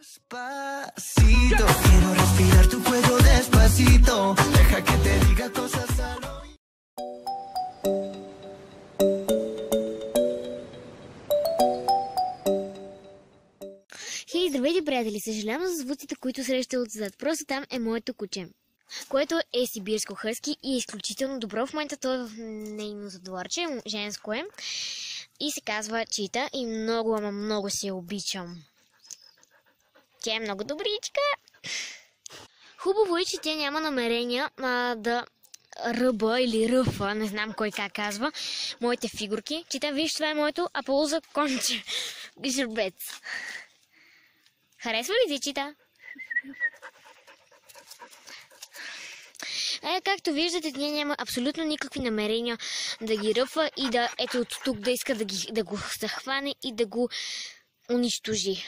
Despacito, quiero respirar tu cuello despacito. Deja que te diga cosas al oído. Хей, здравейте, приятели! Съжалявам за звуците, които срещате отзад. Просто там е моето куче, което е сибирско хъски и е изключително добро. В момента той е в нейното дворче, женско е. И се казва Чита и много, ама много се обичам. Тя е много добричка. Хубаво е, че тя няма намерения да ръба или ръфа, не знам кой как казва, моите фигурки. Чита, виж, това е моето Аполуза конче. Жребец. Харесва ли ти, Чита? Както виждате, тя няма абсолютно никакви намерения да ги ръфа и да ето от тук да иска да го захване и да го унищожи.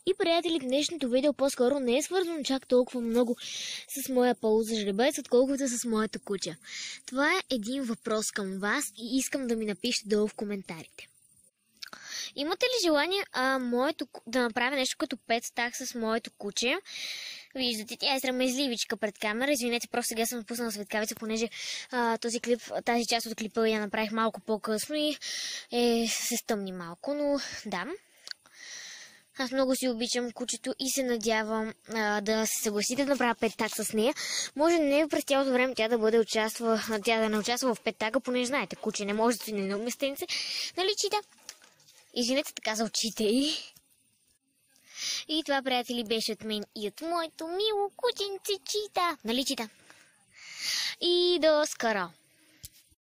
И, приятели, днешното видео по-скоро не е свързано чак толкова много с моя Аполуза жребец, отколкото с моето куче. Това е един въпрос към вас и искам да ми напишете долу в коментарите. Имате ли желание да направя нещо като пет стак с моето куче? Виждате, тя е срамежливичка пред камера. Извинете, просто сега съм пуснала светкавица, понеже тази част от клипа я направих малко по-късно и се стъмни малко, но да. Аз много си обичам кучето и се надявам да се съгласите да направя пет так с нея. Може не през цялото време тя да не участва в пет така, понеже знаете, куче не може да си не уместенце. Нали, Чита? Извинете, така за очите й. И това, приятели, беше от мен и от моето мило кученце Чита. Нали, Чита? И до скоро!